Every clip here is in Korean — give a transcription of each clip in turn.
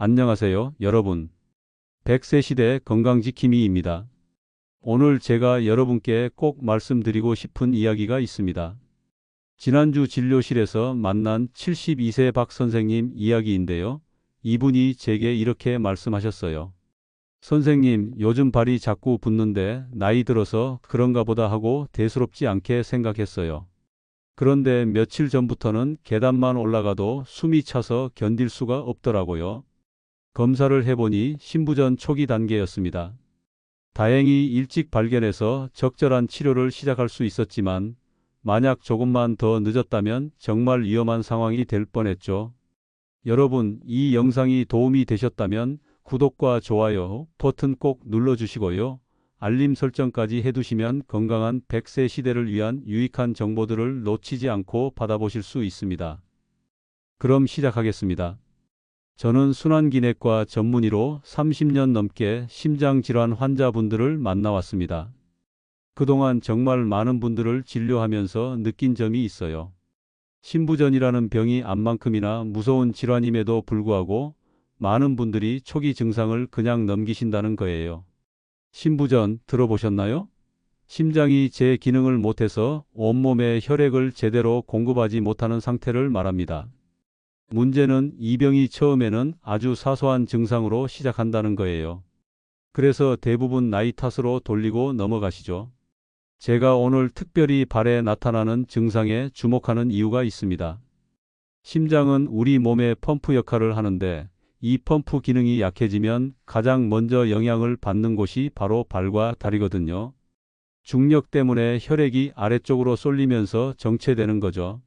안녕하세요, 여러분. 100세 시대 건강지킴이입니다. 오늘 제가 여러분께 꼭 말씀드리고 싶은 이야기가 있습니다. 지난주 진료실에서 만난 72세 박 선생님 이야기인데요. 이분이 제게 이렇게 말씀하셨어요. 선생님, 요즘 발이 자꾸 붓는데 나이 들어서 그런가 보다 하고 대수롭지 않게 생각했어요. 그런데 며칠 전부터는 계단만 올라가도 숨이 차서 견딜 수가 없더라고요. 검사를 해보니 신부전 초기 단계였습니다. 다행히 일찍 발견해서 적절한 치료를 시작할 수 있었지만 만약 조금만 더 늦었다면 정말 위험한 상황이 될 뻔했죠. 여러분, 이 영상이 도움이 되셨다면 구독과 좋아요 버튼 꼭 눌러주시고요. 알림 설정까지 해두시면 건강한 100세 시대를 위한 유익한 정보들을 놓치지 않고 받아보실 수 있습니다. 그럼 시작하겠습니다. 저는 순환기내과 전문의로 30년 넘게 심장질환 환자분들을 만나왔습니다. 그동안 정말 많은 분들을 진료하면서 느낀 점이 있어요. 신부전이라는 병이 암만큼이나 무서운 질환임에도 불구하고 많은 분들이 초기 증상을 그냥 넘기신다는 거예요. 신부전 들어보셨나요? 심장이 제 기능을 못해서 온몸에 혈액을 제대로 공급하지 못하는 상태를 말합니다. 문제는 이 병이 처음에는 아주 사소한 증상으로 시작한다는 거예요. 그래서 대부분 나이 탓으로 돌리고 넘어가시죠. 제가 오늘 특별히 발에 나타나는 증상에 주목하는 이유가 있습니다. 심장은 우리 몸의 펌프 역할을 하는데 이 펌프 기능이 약해지면 가장 먼저 영향을 받는 곳이 바로 발과 다리거든요. 중력 때문에 혈액이 아래쪽으로 쏠리면서 정체되는 거죠.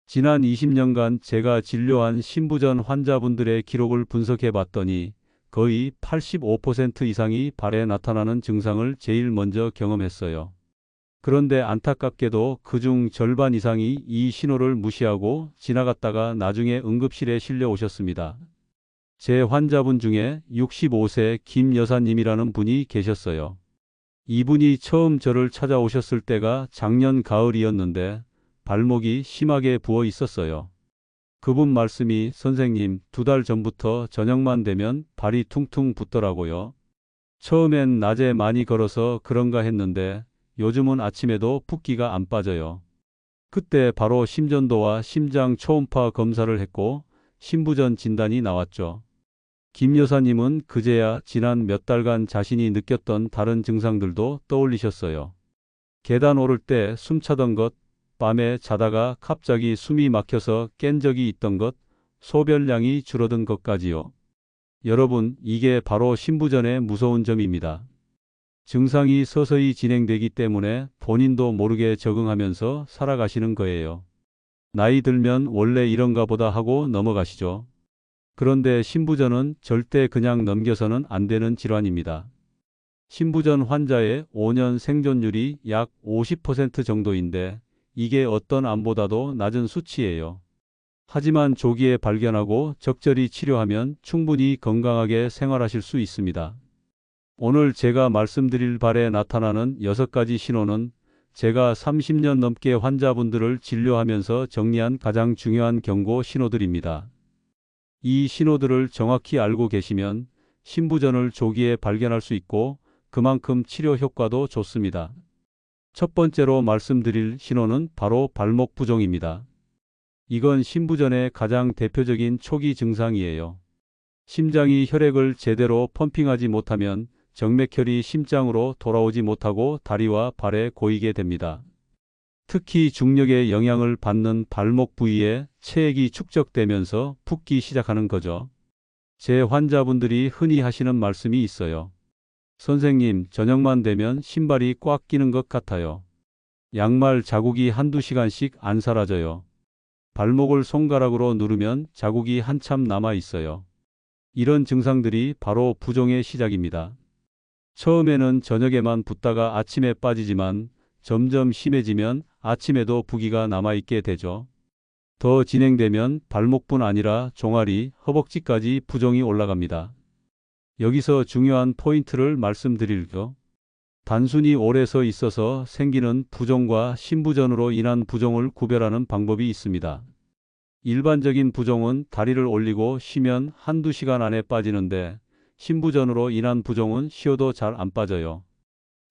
지난 20년간 제가 진료한 신부전 환자분들의 기록을 분석해 봤더니 거의 85% 이상이 발에 나타나는 증상을 제일 먼저 경험했어요. 그런데 안타깝게도 그중 절반 이상이 이 신호를 무시하고 지나갔다가 나중에 응급실에 실려 오셨습니다. 제 환자분 중에 65세 김 여사님이라는 분이 계셨어요. 이분이 처음 저를 찾아오셨을 때가 작년 가을이었는데 발목이 심하게 부어 있었어요. 그분 말씀이 선생님, 2달 전부터 저녁만 되면 발이 퉁퉁 붓더라고요. 처음엔 낮에 많이 걸어서 그런가 했는데 요즘은 아침에도 붓기가 안 빠져요. 그때 바로 심전도와 심장 초음파 검사를 했고 신부전 진단이 나왔죠. 김 여사님은 그제야 지난 몇 달간 자신이 느꼈던 다른 증상들도 떠올리셨어요. 계단 오를 때 숨차던 것, 밤에 자다가 갑자기 숨이 막혀서 깬 적이 있던 것, 소변량이 줄어든 것까지요. 여러분, 이게 바로 신부전의 무서운 점입니다. 증상이 서서히 진행되기 때문에 본인도 모르게 적응하면서 살아가시는 거예요. 나이 들면 원래 이런가 보다 하고 넘어가시죠. 그런데 신부전은 절대 그냥 넘겨서는 안 되는 질환입니다. 신부전 환자의 5년 생존율이 약 50% 정도인데 이게 어떤 암보다도 낮은 수치예요. 하지만 조기에 발견하고 적절히 치료하면 충분히 건강하게 생활하실 수 있습니다. 오늘 제가 말씀드릴 발에 나타나는 6가지 신호는 제가 30년 넘게 환자분들을 진료하면서 정리한 가장 중요한 경고 신호들입니다. 이 신호들을 정확히 알고 계시면 신부전을 조기에 발견할 수 있고 그만큼 치료 효과도 좋습니다. 첫 번째로 말씀드릴 신호는 바로 발목 부종입니다. 이건 신부전의 가장 대표적인 초기 증상이에요. 심장이 혈액을 제대로 펌핑하지 못하면 정맥혈이 심장으로 돌아오지 못하고 다리와 발에 고이게 됩니다. 특히 중력의 영향을 받는 발목 부위에 체액이 축적되면서 붓기 시작하는 거죠. 제 환자분들이 흔히 하시는 말씀이 있어요. 선생님, 저녁만 되면 신발이 꽉 끼는 것 같아요. 양말 자국이 한두 시간씩 안 사라져요. 발목을 손가락으로 누르면 자국이 한참 남아 있어요. 이런 증상들이 바로 부종의 시작입니다. 처음에는 저녁에만 붓다가 아침에 빠지지만 점점 심해지면 아침에도 부기가 남아있게 되죠. 더 진행되면 발목뿐 아니라 종아리, 허벅지까지 부종이 올라갑니다. 여기서 중요한 포인트를 말씀드릴게요. 단순히 오래 서 있어서 생기는 부종과 신부전으로 인한 부종을 구별하는 방법이 있습니다. 일반적인 부종은 다리를 올리고 쉬면 한두 시간 안에 빠지는데 신부전으로 인한 부종은 쉬어도 잘 안 빠져요.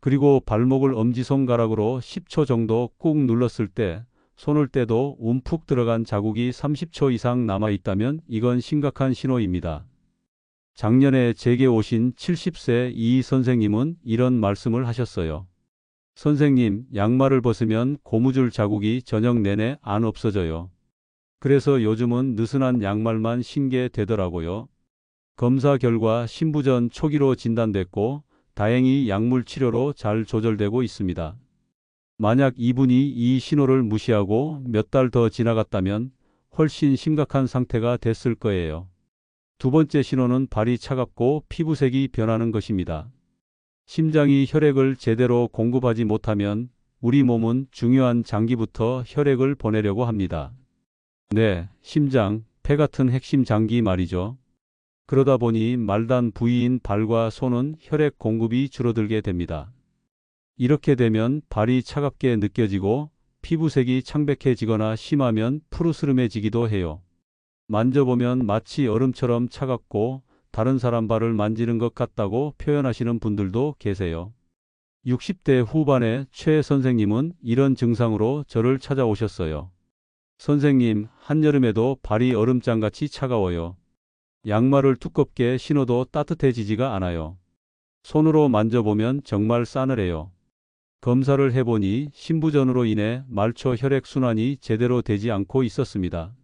그리고 발목을 엄지손가락으로 10초 정도 꾹 눌렀을 때 손을 떼도 움푹 들어간 자국이 30초 이상 남아 있다면 이건 심각한 신호입니다. 작년에 제게 오신 70세 이 선생님은 이런 말씀을 하셨어요. 선생님, 양말을 벗으면 고무줄 자국이 저녁 내내 안 없어져요. 그래서 요즘은 느슨한 양말만 신게 되더라고요. 검사 결과 신부전 초기로 진단됐고 다행히 약물 치료로 잘 조절되고 있습니다. 만약 이분이 이 신호를 무시하고 몇 달 더 지나갔다면 훨씬 심각한 상태가 됐을 거예요. 두 번째 신호는 발이 차갑고 피부색이 변하는 것입니다. 심장이 혈액을 제대로 공급하지 못하면 우리 몸은 중요한 장기부터 혈액을 보내려고 합니다. 네, 심장, 폐 같은 핵심 장기 말이죠. 그러다 보니 말단 부위인 발과 손은 혈액 공급이 줄어들게 됩니다. 이렇게 되면 발이 차갑게 느껴지고 피부색이 창백해지거나 심하면 푸르스름해지기도 해요. 만져보면 마치 얼음처럼 차갑고 다른 사람 발을 만지는 것 같다고 표현하시는 분들도 계세요. 60대 후반의 최 선생님은 이런 증상으로 저를 찾아오셨어요. 선생님, 한여름에도 발이 얼음장같이 차가워요. 양말을 두껍게 신어도 따뜻해지지가 않아요. 손으로 만져보면 정말 싸늘해요. 검사를 해보니 신부전으로 인해 말초 혈액순환이 제대로 되지 않고 있었습니다.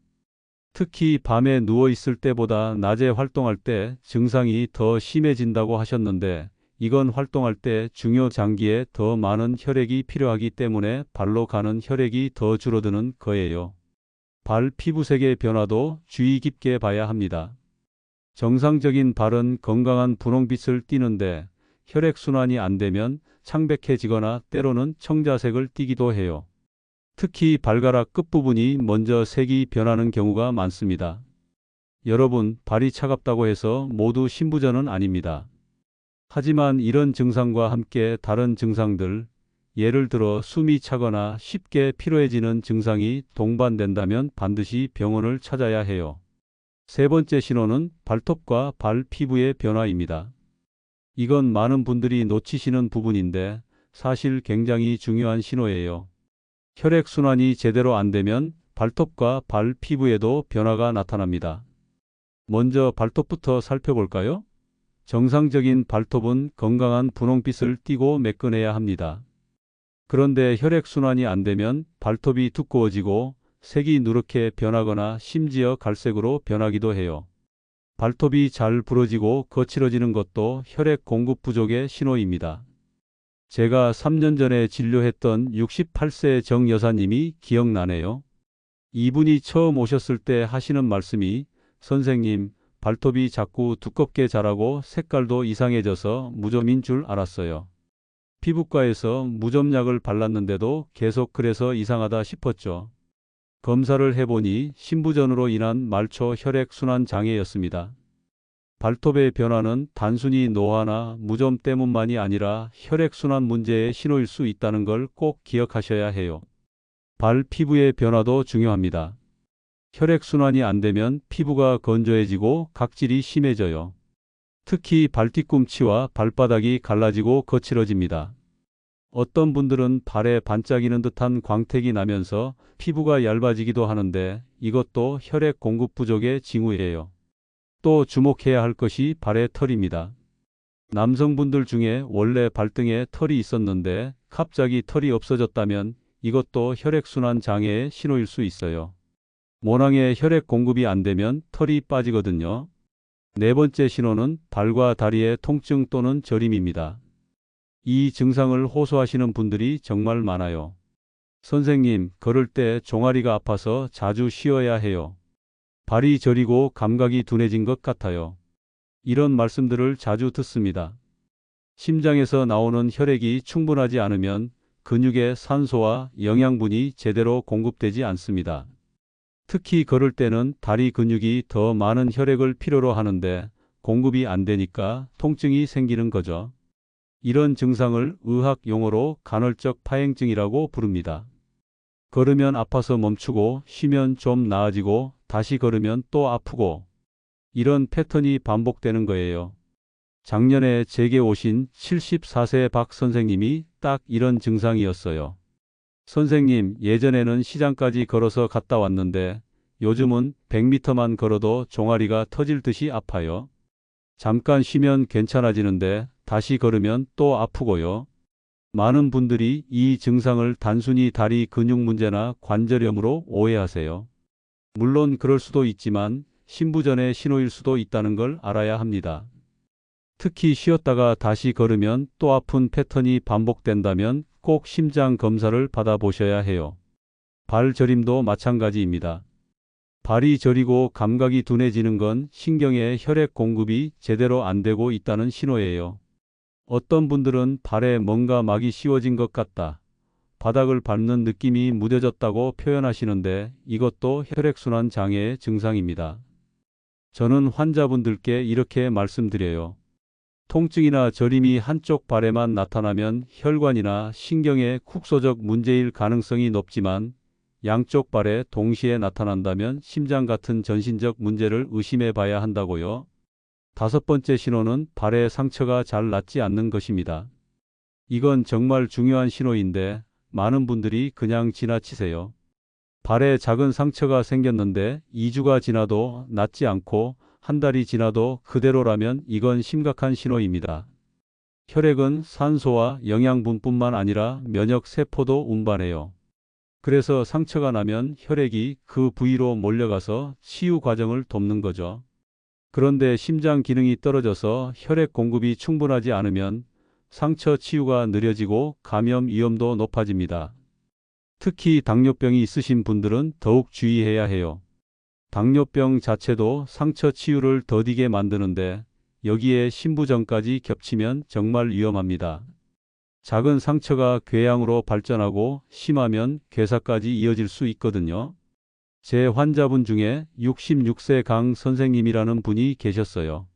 특히 밤에 누워있을 때보다 낮에 활동할 때 증상이 더 심해진다고 하셨는데 이건 활동할 때 중요 장기에 더 많은 혈액이 필요하기 때문에 발로 가는 혈액이 더 줄어드는 거예요. 발 피부색의 변화도 주의 깊게 봐야 합니다. 정상적인 발은 건강한 분홍빛을 띠는데 혈액순환이 안 되면 창백해지거나 때로는 청자색을 띠기도 해요. 특히 발가락 끝부분이 먼저 색이 변하는 경우가 많습니다. 여러분, 발이 차갑다고 해서 모두 신부전은 아닙니다. 하지만 이런 증상과 함께 다른 증상들, 예를 들어 숨이 차거나 쉽게 피로해지는 증상이 동반된다면 반드시 병원을 찾아야 해요. 세 번째 신호는 발톱과 발 피부의 변화입니다. 이건 많은 분들이 놓치시는 부분인데 사실 굉장히 중요한 신호예요. 혈액순환이 제대로 안 되면 발톱과 발 피부에도 변화가 나타납니다. 먼저 발톱부터 살펴볼까요? 정상적인 발톱은 건강한 분홍빛을 띠고 매끈해야 합니다. 그런데 혈액순환이 안 되면 발톱이 두꺼워지고 색이 누렇게 변하거나 심지어 갈색으로 변하기도 해요. 발톱이 잘 부러지고 거칠어지는 것도 혈액 공급 부족의 신호입니다. 제가 3년 전에 진료했던 68세 정 여사님이 기억나네요. 이분이 처음 오셨을 때 하시는 말씀이 선생님, 발톱이 자꾸 두껍게 자라고 색깔도 이상해져서 무좀인 줄 알았어요. 피부과에서 무좀약을 발랐는데도 계속 그래서 이상하다 싶었죠. 검사를 해보니 신부전으로 인한 말초 혈액순환 장애였습니다. 발톱의 변화는 단순히 노화나 무좀 때문만이 아니라 혈액순환 문제의 신호일 수 있다는 걸 꼭 기억하셔야 해요. 발 피부의 변화도 중요합니다. 혈액순환이 안 되면 피부가 건조해지고 각질이 심해져요. 특히 발뒤꿈치와 발바닥이 갈라지고 거칠어집니다. 어떤 분들은 발에 반짝이는 듯한 광택이 나면서 피부가 얇아지기도 하는데 이것도 혈액 공급 부족의 징후예요. 또 주목해야 할 것이 발의 털입니다. 남성분들 중에 원래 발등에 털이 있었는데 갑자기 털이 없어졌다면 이것도 혈액순환 장애의 신호일 수 있어요. 모낭에 혈액 공급이 안 되면 털이 빠지거든요. 네 번째 신호는 발과 다리의 통증 또는 저림입니다. 이 증상을 호소하시는 분들이 정말 많아요. 선생님, 걸을 때 종아리가 아파서 자주 쉬어야 해요. 발이 저리고 감각이 둔해진 것 같아요. 이런 말씀들을 자주 듣습니다. 심장에서 나오는 혈액이 충분하지 않으면 근육에 산소와 영양분이 제대로 공급되지 않습니다. 특히 걸을 때는 다리 근육이 더 많은 혈액을 필요로 하는데 공급이 안 되니까 통증이 생기는 거죠. 이런 증상을 의학 용어로 간헐적 파행증이라고 부릅니다. 걸으면 아파서 멈추고 쉬면 좀 나아지고 다시 걸으면 또 아프고 이런 패턴이 반복되는 거예요. 작년에 제게 오신 74세 박 선생님이 딱 이런 증상이었어요. 선생님, 예전에는 시장까지 걸어서 갔다 왔는데 요즘은 100m만 걸어도 종아리가 터질 듯이 아파요. 잠깐 쉬면 괜찮아지는데 다시 걸으면 또 아프고요. 많은 분들이 이 증상을 단순히 다리 근육 문제나 관절염으로 오해하세요. 물론 그럴 수도 있지만 신부전의 신호일 수도 있다는 걸 알아야 합니다. 특히 쉬었다가 다시 걸으면 또 아픈 패턴이 반복된다면 꼭 심장 검사를 받아보셔야 해요. 발 저림도 마찬가지입니다. 발이 저리고 감각이 둔해지는 건 신경의 혈액 공급이 제대로 안 되고 있다는 신호예요. 어떤 분들은 발에 뭔가 막이 씌워진 것 같다, 바닥을 밟는 느낌이 무뎌졌다고 표현하시는데 이것도 혈액순환 장애의 증상입니다. 저는 환자분들께 이렇게 말씀드려요. 통증이나 저림이 한쪽 발에만 나타나면 혈관이나 신경의 국소적 문제일 가능성이 높지만 양쪽 발에 동시에 나타난다면 심장 같은 전신적 문제를 의심해 봐야 한다고요. 다섯 번째 신호는 발에 상처가 잘 낫지 않는 것입니다. 이건 정말 중요한 신호인데 많은 분들이 그냥 지나치세요. 발에 작은 상처가 생겼는데 2주가 지나도 낫지 않고 한 달이 지나도 그대로라면 이건 심각한 신호입니다. 혈액은 산소와 영양분뿐만 아니라 면역 세포도 운반해요. 그래서 상처가 나면 혈액이 그 부위로 몰려가서 치유 과정을 돕는 거죠. 그런데 심장 기능이 떨어져서 혈액 공급이 충분하지 않으면 상처 치유가 느려지고 감염 위험도 높아집니다. 특히 당뇨병이 있으신 분들은 더욱 주의해야 해요. 당뇨병 자체도 상처 치유를 더디게 만드는데 여기에 신부전까지 겹치면 정말 위험합니다. 작은 상처가 궤양으로 발전하고 심하면 괴사까지 이어질 수 있거든요. 제 환자분 중에 66세 강 선생님이라는 분이 계셨어요.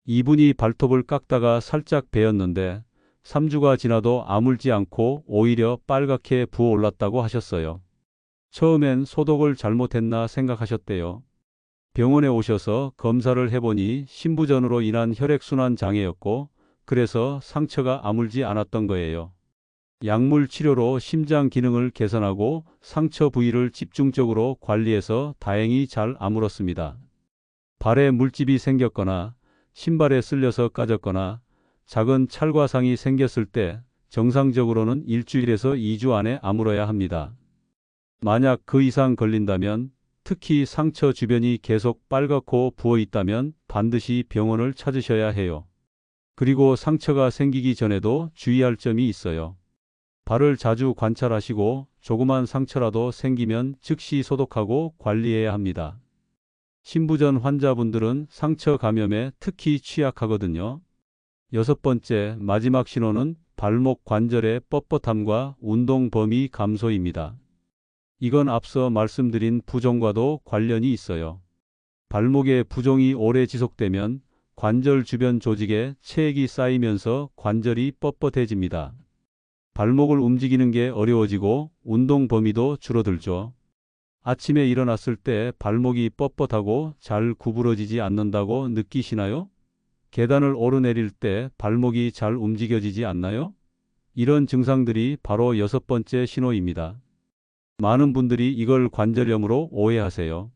이분이 발톱을 깎다가 살짝 베었는데 3주가 지나도 아물지 않고 오히려 빨갛게 부어올랐다고 하셨어요. 처음엔 소독을 잘못했나 생각하셨대요. 병원에 오셔서 검사를 해보니 신부전으로 인한 혈액순환 장애였고 그래서 상처가 아물지 않았던 거예요. 약물 치료로 심장 기능을 개선하고 상처 부위를 집중적으로 관리해서 다행히 잘 아물었습니다. 발에 물집이 생겼거나 신발에 쓸려서 까졌거나 작은 찰과상이 생겼을 때 정상적으로는 일주일에서 2주 안에 아물어야 합니다. 만약 그 이상 걸린다면, 특히 상처 주변이 계속 빨갛고 부어 있다면 반드시 병원을 찾으셔야 해요. 그리고 상처가 생기기 전에도 주의할 점이 있어요. 발을 자주 관찰하시고 조그만 상처라도 생기면 즉시 소독하고 관리해야 합니다. 신부전 환자분들은 상처 감염에 특히 취약하거든요. 여섯 번째, 마지막 신호는 발목 관절의 뻣뻣함과 운동 범위 감소입니다. 이건 앞서 말씀드린 부종과도 관련이 있어요. 발목의 부종이 오래 지속되면 관절 주변 조직에 체액이 쌓이면서 관절이 뻣뻣해집니다. 발목을 움직이는 게 어려워지고 운동 범위도 줄어들죠. 아침에 일어났을 때 발목이 뻣뻣하고 잘 구부러지지 않는다고 느끼시나요? 계단을 오르내릴 때 발목이 잘 움직여지지 않나요? 이런 증상들이 바로 여섯 번째 신호입니다. 많은 분들이 이걸 관절염으로 오해하세요.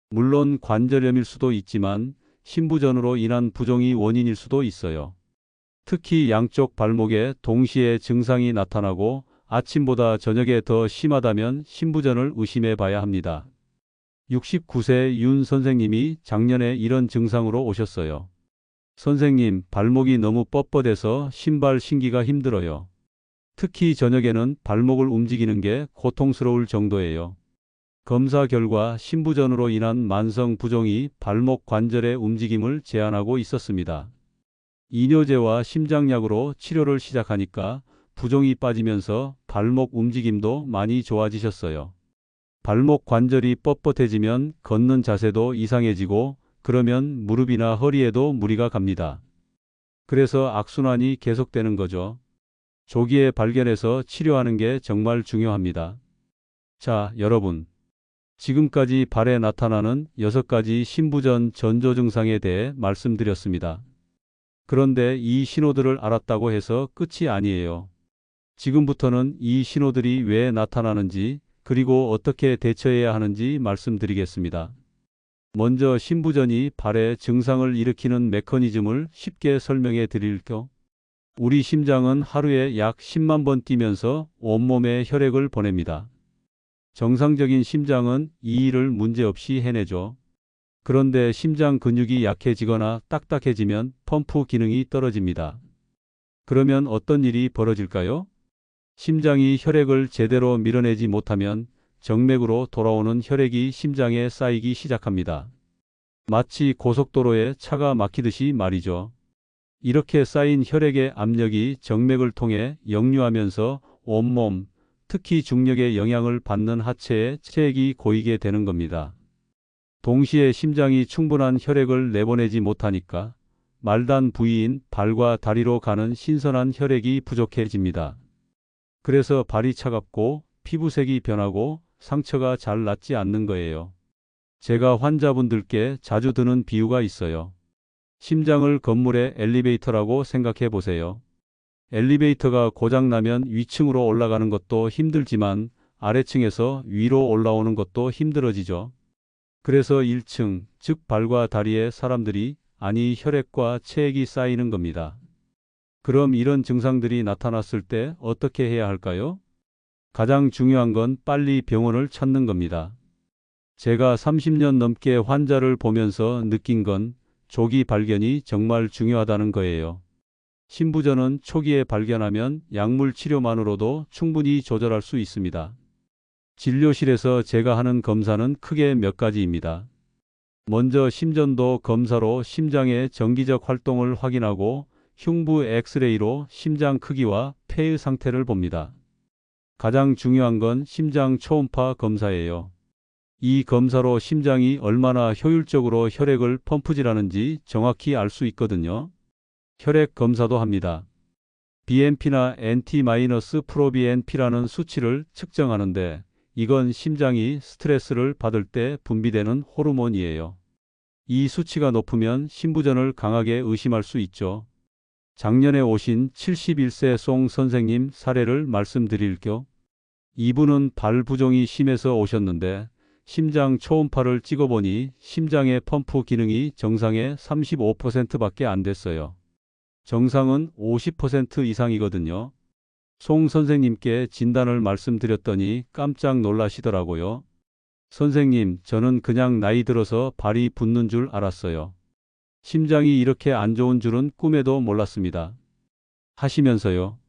물론 관절염일 수도 있지만 신부전으로 인한 부종이 원인일 수도 있어요. 특히 양쪽 발목에 동시에 증상이 나타나고 아침보다 저녁에 더 심하다면 신부전을 의심해 봐야 합니다. 69세 윤 선생님이 작년에 이런 증상으로 오셨어요. 선생님, 발목이 너무 뻣뻣해서 신발 신기가 힘들어요. 특히 저녁에는 발목을 움직이는 게 고통스러울 정도예요. 검사 결과 신부전으로 인한 만성 부종이 발목 관절의 움직임을 제한하고 있었습니다. 이뇨제와 심장약으로 치료를 시작하니까 부종이 빠지면서 발목 움직임도 많이 좋아지셨어요. 발목 관절이 뻣뻣해지면 걷는 자세도 이상해지고 그러면 무릎이나 허리에도 무리가 갑니다. 그래서 악순환이 계속되는 거죠. 조기에 발견해서 치료하는 게 정말 중요합니다. 자, 여러분. 지금까지 발에 나타나는 6가지 심부전 전조 증상에 대해 말씀드렸습니다. 그런데 이 신호들을 알았다고 해서 끝이 아니에요. 지금부터는 이 신호들이 왜 나타나는지 그리고 어떻게 대처해야 하는지 말씀드리겠습니다. 먼저 심부전이 발의 증상을 일으키는 메커니즘을 쉽게 설명해 드릴게요. 우리 심장은 하루에 약 10만 번 뛰면서 온몸에 혈액을 보냅니다. 정상적인 심장은 이 일을 문제없이 해내죠. 그런데 심장 근육이 약해지거나 딱딱해지면 펌프 기능이 떨어집니다. 그러면 어떤 일이 벌어질까요? 심장이 혈액을 제대로 밀어내지 못하면 정맥으로 돌아오는 혈액이 심장에 쌓이기 시작합니다. 마치 고속도로에 차가 막히듯이 말이죠. 이렇게 쌓인 혈액의 압력이 정맥을 통해 역류하면서 온몸, 특히 중력의 영향을 받는 하체에 체액이 고이게 되는 겁니다. 동시에 심장이 충분한 혈액을 내보내지 못하니까 말단 부위인 발과 다리로 가는 신선한 혈액이 부족해집니다. 그래서 발이 차갑고 피부색이 변하고 상처가 잘 낫지 않는 거예요. 제가 환자분들께 자주 드는 비유가 있어요. 심장을 건물의 엘리베이터라고 생각해 보세요. 엘리베이터가 고장나면 위층으로 올라가는 것도 힘들지만 아래층에서 위로 올라오는 것도 힘들어지죠. 그래서 1층, 즉 발과 다리에 사람들이, 아니 혈액과 체액이 쌓이는 겁니다. 그럼 이런 증상들이 나타났을 때 어떻게 해야 할까요? 가장 중요한 건 빨리 병원을 찾는 겁니다. 제가 30년 넘게 환자를 보면서 느낀 건 조기 발견이 정말 중요하다는 거예요. 심부전은 초기에 발견하면 약물 치료만으로도 충분히 조절할 수 있습니다. 진료실에서 제가 하는 검사는 크게 몇 가지입니다. 먼저 심전도 검사로 심장의 정기적 활동을 확인하고 흉부 엑스레이로 심장 크기와 폐의 상태를 봅니다. 가장 중요한 건 심장 초음파 검사예요. 이 검사로 심장이 얼마나 효율적으로 혈액을 펌프질하는지 정확히 알 수 있거든요. 혈액 검사도 합니다. BNP나 NT-프로BNP라는 수치를 측정하는데 이건 심장이 스트레스를 받을 때 분비되는 호르몬이에요. 이 수치가 높으면 심부전을 강하게 의심할 수 있죠. 작년에 오신 71세 송 선생님 사례를 말씀드릴게요. 이분은 발 부종이 심해서 오셨는데 심장 초음파를 찍어보니 심장의 펌프 기능이 정상의 35%밖에 안 됐어요. 정상은 50% 이상이거든요. 송 선생님께 진단을 말씀드렸더니 깜짝 놀라시더라고요. 선생님, 저는 그냥 나이 들어서 발이 붓는 줄 알았어요. 심장이 이렇게 안 좋은 줄은 꿈에도 몰랐습니다. 하시면서요.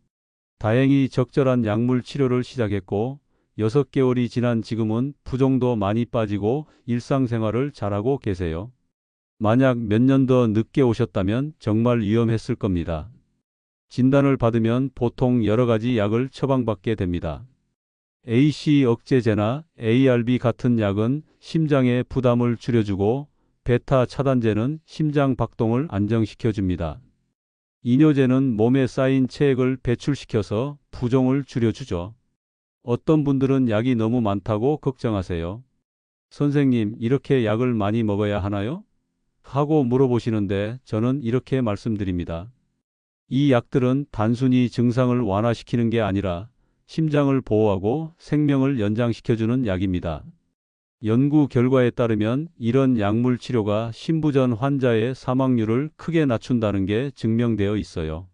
다행히 적절한 약물 치료를 시작했고 6개월이 지난 지금은 부종도 많이 빠지고 일상생활을 잘하고 계세요. 만약 몇 년 더 늦게 오셨다면 정말 위험했을 겁니다. 진단을 받으면 보통 여러 가지 약을 처방받게 됩니다. AC 억제제나 ARB 같은 약은 심장의 부담을 줄여주고 베타 차단제는 심장 박동을 안정시켜줍니다. 이뇨제는 몸에 쌓인 체액을 배출시켜서 부종을 줄여주죠. 어떤 분들은 약이 너무 많다고 걱정하세요. 선생님, 이렇게 약을 많이 먹어야 하나요? 하고 물어보시는데 저는 이렇게 말씀드립니다. 이 약들은 단순히 증상을 완화시키는 게 아니라 심장을 보호하고 생명을 연장시켜주는 약입니다. 연구 결과에 따르면 이런 약물 치료가 심부전 환자의 사망률을 크게 낮춘다는 게 증명되어 있어요.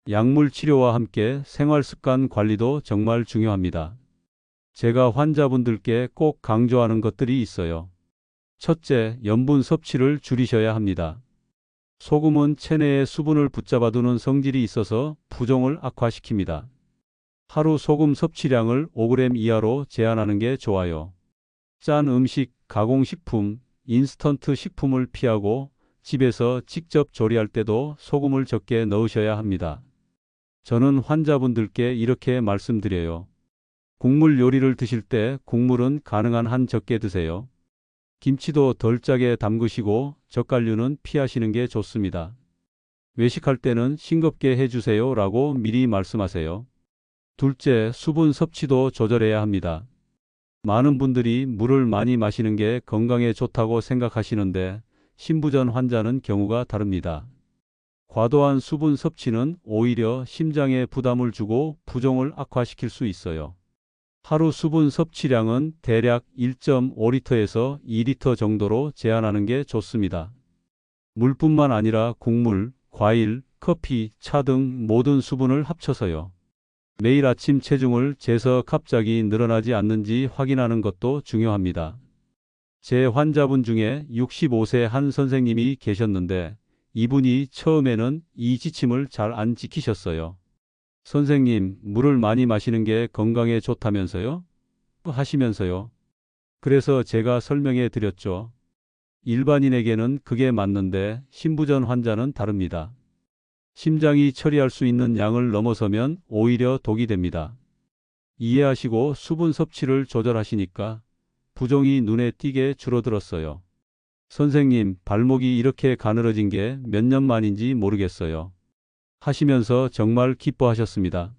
약물 치료와 함께 생활 습관 관리도 정말 중요합니다. 제가 환자분들께 꼭 강조하는 것들이 있어요. 첫째, 염분 섭취를 줄이셔야 합니다. 소금은 체내의 수분을 붙잡아두는 성질이 있어서 부종을 악화시킵니다. 하루 소금 섭취량을 5g 이하로 제한하는 게 좋아요. 짠 음식, 가공식품, 인스턴트 식품을 피하고 집에서 직접 조리할 때도 소금을 적게 넣으셔야 합니다. 저는 환자분들께 이렇게 말씀드려요. 국물 요리를 드실 때 국물은 가능한 한 적게 드세요. 김치도 덜 짜게 담그시고 젓갈류는 피하시는 게 좋습니다. 외식할 때는 싱겁게 해주세요 라고 미리 말씀하세요. 둘째, 수분 섭취도 조절해야 합니다. 많은 분들이 물을 많이 마시는 게 건강에 좋다고 생각하시는데 심부전 환자는 경우가 다릅니다. 과도한 수분 섭취는 오히려 심장에 부담을 주고 부종을 악화시킬 수 있어요. 하루 수분 섭취량은 대략 1.5리터에서 2리터 정도로 제한하는 게 좋습니다. 물뿐만 아니라 국물, 과일, 커피, 차 등 모든 수분을 합쳐서요. 매일 아침 체중을 재서 갑자기 늘어나지 않는지 확인하는 것도 중요합니다. 제 환자분 중에 65세 한 선생님이 계셨는데 이분이 처음에는 이 지침을 잘 안 지키셨어요. 선생님, 물을 많이 마시는 게 건강에 좋다면서요? 하시면서요. 그래서 제가 설명해 드렸죠. 일반인에게는 그게 맞는데 심부전 환자는 다릅니다. 심장이 처리할 수 있는 양을 넘어서면 오히려 독이 됩니다. 이해하시고 수분 섭취를 조절하시니까 부종이 눈에 띄게 줄어들었어요. 선생님, 발목이 이렇게 가늘어진 게 몇 년 만인지 모르겠어요. 하시면서 정말 기뻐하셨습니다.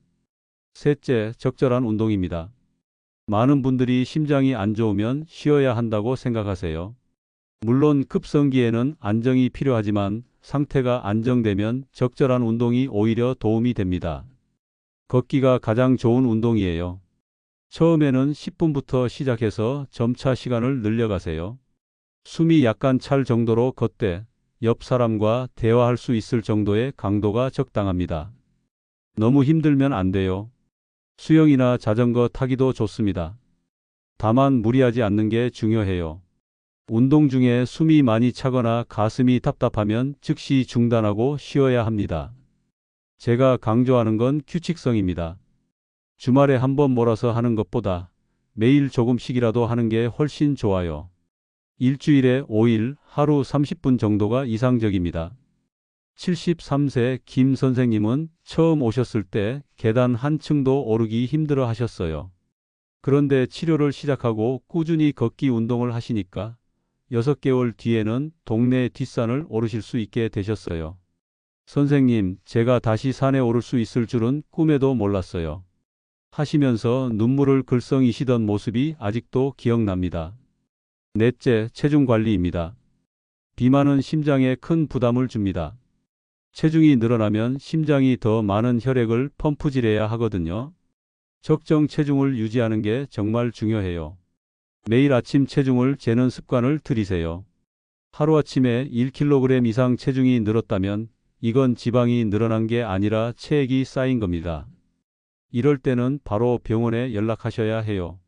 셋째, 적절한 운동입니다. 많은 분들이 심장이 안 좋으면 쉬어야 한다고 생각하세요. 물론 급성기에는 안정이 필요하지만 상태가 안정되면 적절한 운동이 오히려 도움이 됩니다. 걷기가 가장 좋은 운동이에요. 처음에는 10분부터 시작해서 점차 시간을 늘려가세요. 숨이 약간 찰 정도로 걷되 옆 사람과 대화할 수 있을 정도의 강도가 적당합니다. 너무 힘들면 안 돼요. 수영이나 자전거 타기도 좋습니다. 다만 무리하지 않는 게 중요해요. 운동 중에 숨이 많이 차거나 가슴이 답답하면 즉시 중단하고 쉬어야 합니다. 제가 강조하는 건 규칙성입니다. 주말에 한번 몰아서 하는 것보다 매일 조금씩이라도 하는 게 훨씬 좋아요. 일주일에 5일, 하루 30분 정도가 이상적입니다. 73세 김 선생님은 처음 오셨을 때 계단 한 층도 오르기 힘들어 하셨어요. 그런데 치료를 시작하고 꾸준히 걷기 운동을 하시니까 6개월 뒤에는 동네 뒷산을 오르실 수 있게 되셨어요. 선생님, 제가 다시 산에 오를 수 있을 줄은 꿈에도 몰랐어요. 하시면서 눈물을 글썽이시던 모습이 아직도 기억납니다. 넷째, 체중 관리입니다. 비만은 심장에 큰 부담을 줍니다. 체중이 늘어나면 심장이 더 많은 혈액을 펌프질해야 하거든요. 적정 체중을 유지하는 게 정말 중요해요. 매일 아침 체중을 재는 습관을 들이세요. 하루아침에 1kg 이상 체중이 늘었다면 이건 지방이 늘어난 게 아니라 체액이 쌓인 겁니다. 이럴 때는 바로 병원에 연락하셔야 해요.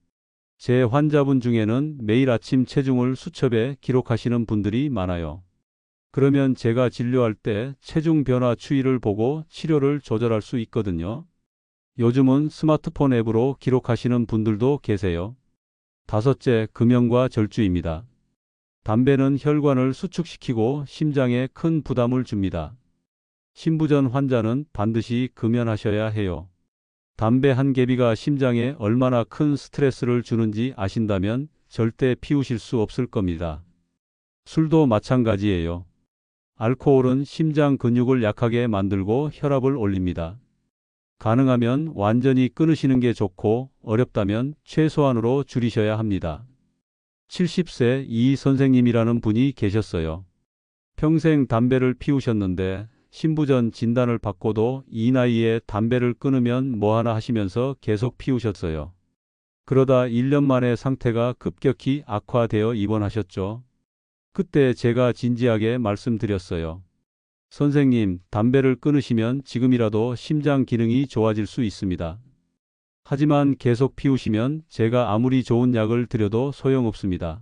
제 환자분 중에는 매일 아침 체중을 수첩에 기록하시는 분들이 많아요. 그러면 제가 진료할 때 체중 변화 추이를 보고 치료를 조절할 수 있거든요. 요즘은 스마트폰 앱으로 기록하시는 분들도 계세요. 다섯째, 금연과 절주입니다. 담배는 혈관을 수축시키고 심장에 큰 부담을 줍니다. 심부전 환자는 반드시 금연하셔야 해요. 담배 한 개비가 심장에 얼마나 큰 스트레스를 주는지 아신다면 절대 피우실 수 없을 겁니다. 술도 마찬가지예요. 알코올은 심장 근육을 약하게 만들고 혈압을 올립니다. 가능하면 완전히 끊으시는 게 좋고 어렵다면 최소한으로 줄이셔야 합니다. 70세 이 선생님이라는 분이 계셨어요. 평생 담배를 피우셨는데 심부전 진단을 받고도 이 나이에 담배를 끊으면 뭐하나 하시면서 계속 피우셨어요. 그러다 1년 만에 상태가 급격히 악화되어 입원하셨죠. 그때 제가 진지하게 말씀드렸어요. 선생님, 담배를 끊으시면 지금이라도 심장 기능이 좋아질 수 있습니다. 하지만 계속 피우시면 제가 아무리 좋은 약을 드려도 소용없습니다.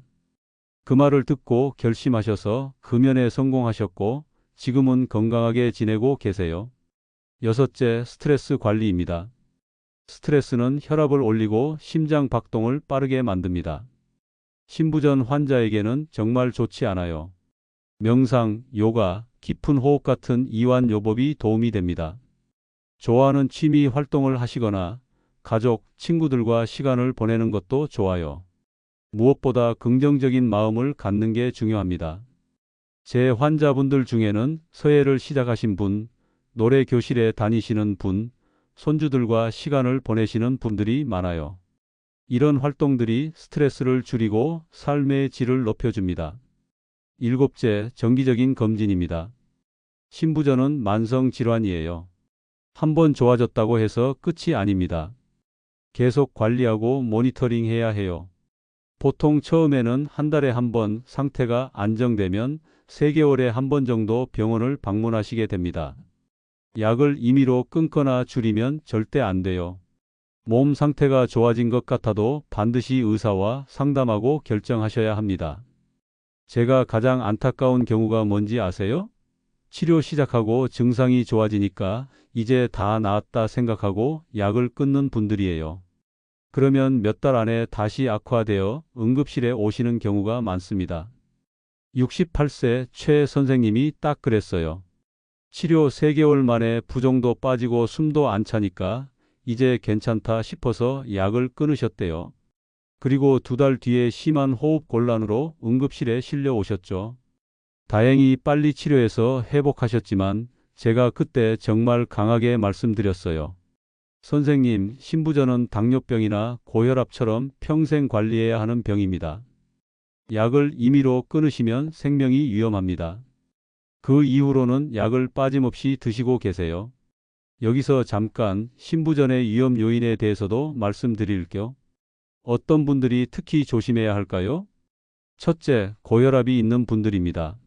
그 말을 듣고 결심하셔서 금연에 성공하셨고 지금은 건강하게 지내고 계세요. 여섯째, 스트레스 관리입니다. 스트레스는 혈압을 올리고 심장 박동을 빠르게 만듭니다. 심부전 환자에게는 정말 좋지 않아요. 명상, 요가, 깊은 호흡 같은 이완요법이 도움이 됩니다. 좋아하는 취미 활동을 하시거나 가족, 친구들과 시간을 보내는 것도 좋아요. 무엇보다 긍정적인 마음을 갖는 게 중요합니다. 제 환자분들 중에는 서예를 시작하신 분, 노래 교실에 다니시는 분, 손주들과 시간을 보내시는 분들이 많아요. 이런 활동들이 스트레스를 줄이고 삶의 질을 높여줍니다. 일곱째, 정기적인 검진입니다. 신부전은 만성 질환이에요. 한번 좋아졌다고 해서 끝이 아닙니다. 계속 관리하고 모니터링 해야 해요. 보통 처음에는 한 달에 한 번, 상태가 안정되면 3개월에 한 번 정도 병원을 방문하시게 됩니다. 약을 임의로 끊거나 줄이면 절대 안 돼요. 몸 상태가 좋아진 것 같아도 반드시 의사와 상담하고 결정하셔야 합니다. 제가 가장 안타까운 경우가 뭔지 아세요? 치료 시작하고 증상이 좋아지니까 이제 다 나았다 생각하고 약을 끊는 분들이에요. 그러면 몇 달 안에 다시 악화되어 응급실에 오시는 경우가 많습니다. 68세 최 선생님이 딱 그랬어요. 치료 3개월 만에 부종도 빠지고 숨도 안 차니까 이제 괜찮다 싶어서 약을 끊으셨대요. 그리고 2달 뒤에 심한 호흡 곤란으로 응급실에 실려 오셨죠. 다행히 빨리 치료해서 회복하셨지만 제가 그때 정말 강하게 말씀드렸어요. 선생님, 신부전은 당뇨병이나 고혈압처럼 평생 관리해야 하는 병입니다. 약을 임의로 끊으시면 생명이 위험합니다. 그 이후로는 약을 빠짐없이 드시고 계세요. 여기서 잠깐 신부전의 위험 요인에 대해서도 말씀드릴게요. 어떤 분들이 특히 조심해야 할까요? 첫째, 고혈압이 있는 분들입니다.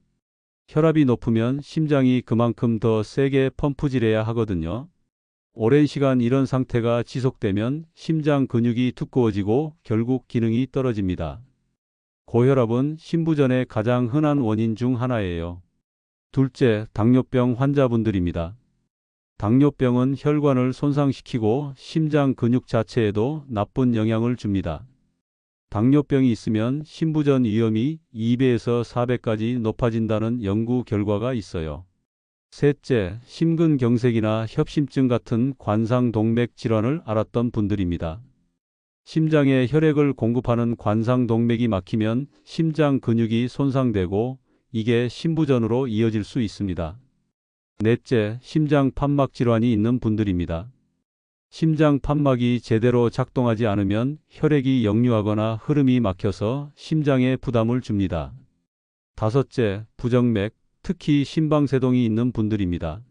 혈압이 높으면 심장이 그만큼 더 세게 펌프질해야 하거든요. 오랜 시간 이런 상태가 지속되면 심장 근육이 두꺼워지고 결국 기능이 떨어집니다. 고혈압은 신부전의 가장 흔한 원인 중 하나예요. 둘째, 당뇨병 환자분들입니다. 당뇨병은 혈관을 손상시키고 심장 근육 자체에도 나쁜 영향을 줍니다. 당뇨병이 있으면 신부전 위험이 2배에서 4배까지 높아진다는 연구 결과가 있어요. 셋째, 심근경색이나 협심증 같은 관상동맥 질환을 앓았던 분들입니다. 심장에 혈액을 공급하는 관상동맥이 막히면 심장 근육이 손상되고 이게 신부전으로 이어질 수 있습니다. 넷째, 심장 판막 질환이 있는 분들입니다. 심장 판막이 제대로 작동하지 않으면 혈액이 역류하거나 흐름이 막혀서 심장에 부담을 줍니다. 다섯째, 부정맥, 특히 심방세동이 있는 분들입니다.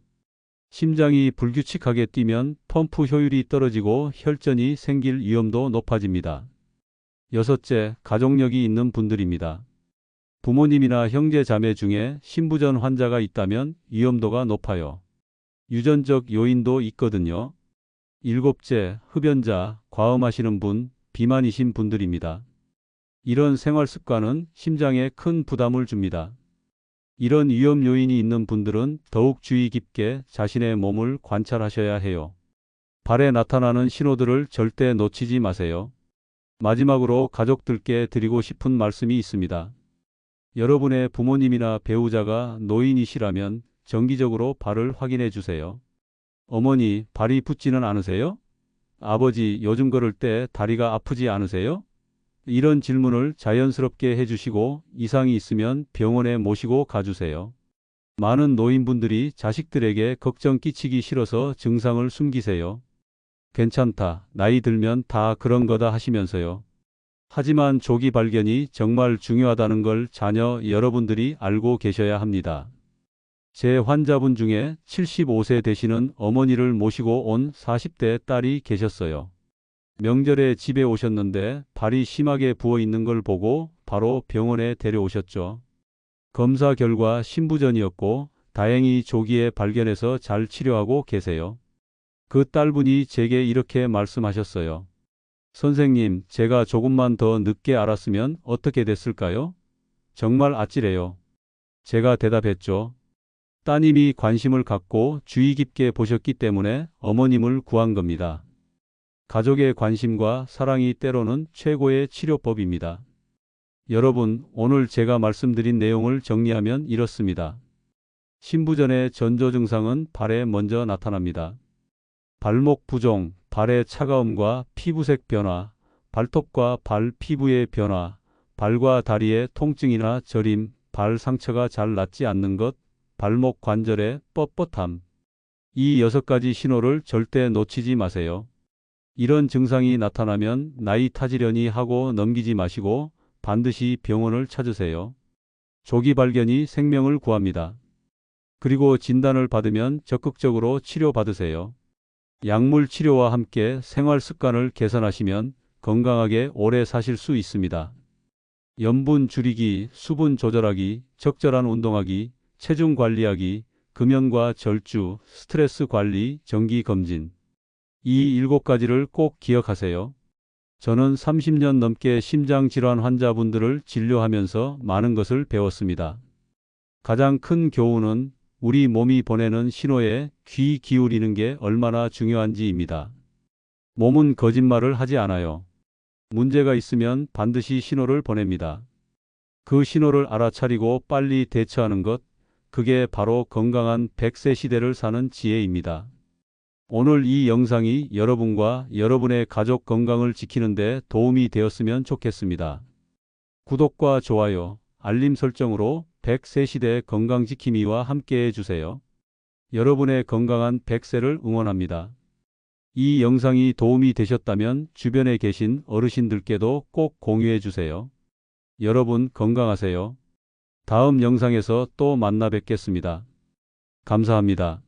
심장이 불규칙하게 뛰면 펌프 효율이 떨어지고 혈전이 생길 위험도 높아집니다. 여섯째, 가족력이 있는 분들입니다. 부모님이나 형제 자매 중에 신부전 환자가 있다면 위험도가 높아요. 유전적 요인도 있거든요. 일곱째, 흡연자, 과음하시는 분, 비만이신 분들입니다. 이런 생활 습관은 심장에 큰 부담을 줍니다. 이런 위험 요인이 있는 분들은 더욱 주의 깊게 자신의 몸을 관찰하셔야 해요. 발에 나타나는 신호들을 절대 놓치지 마세요. 마지막으로 가족들께 드리고 싶은 말씀이 있습니다. 여러분의 부모님이나 배우자가 노인이시라면 정기적으로 발을 확인해 주세요. 어머니, 발이 붓지는 않으세요? 아버지, 요즘 걸을 때 다리가 아프지 않으세요? 이런 질문을 자연스럽게 해주시고 이상이 있으면 병원에 모시고 가주세요. 많은 노인분들이 자식들에게 걱정 끼치기 싫어서 증상을 숨기세요. 괜찮다, 나이 들면 다 그런 거다 하시면서요. 하지만 조기 발견이 정말 중요하다는 걸 자녀 여러분들이 알고 계셔야 합니다. 제 환자분 중에 75세 되시는 어머니를 모시고 온 40대 딸이 계셨어요. 명절에 집에 오셨는데 발이 심하게 부어 있는 걸 보고 바로 병원에 데려오셨죠. 검사 결과 신부전이었고 다행히 조기에 발견해서 잘 치료하고 계세요. 그 딸분이 제게 이렇게 말씀하셨어요. 선생님, 제가 조금만 더 늦게 알았으면 어떻게 됐을까요? 정말 아찔해요. 제가 대답했죠. 따님이 관심을 갖고 주의 깊게 보셨기 때문에 어머님을 구한 겁니다. 가족의 관심과 사랑이 때로는 최고의 치료법입니다. 여러분, 오늘 제가 말씀드린 내용을 정리하면 이렇습니다. 신부전의 전조 증상은 발에 먼저 나타납니다. 발목 부종, 발의 차가움과 피부색 변화, 발톱과 발 피부의 변화, 발과 다리의 통증이나 저림, 발 상처가 잘 낫지 않는 것, 발목 관절의 뻣뻣함. 이 6가지 신호를 절대 놓치지 마세요. 이런 증상이 나타나면 나이 타지려니 하고 넘기지 마시고 반드시 병원을 찾으세요. 조기 발견이 생명을 구합니다. 그리고 진단을 받으면 적극적으로 치료받으세요. 약물 치료와 함께 생활 습관을 개선하시면 건강하게 오래 사실 수 있습니다. 염분 줄이기, 수분 조절하기, 적절한 운동하기, 체중 관리하기, 금연과 절주, 스트레스 관리, 정기 검진. 이 7가지를 꼭 기억하세요. 저는 30년 넘게 심장질환 환자분들을 진료하면서 많은 것을 배웠습니다. 가장 큰 교훈은 우리 몸이 보내는 신호에 귀 기울이는 게 얼마나 중요한지입니다. 몸은 거짓말을 하지 않아요. 문제가 있으면 반드시 신호를 보냅니다. 그 신호를 알아차리고 빨리 대처하는 것, 그게 바로 건강한 100세 시대를 사는 지혜입니다. 오늘 이 영상이 여러분과 여러분의 가족 건강을 지키는 데 도움이 되었으면 좋겠습니다. 구독과 좋아요, 알림 설정으로 100세 시대 건강지킴이와 함께해 주세요. 여러분의 건강한 100세를 응원합니다. 이 영상이 도움이 되셨다면 주변에 계신 어르신들께도 꼭 공유해 주세요. 여러분 건강하세요. 다음 영상에서 또 만나 뵙겠습니다. 감사합니다.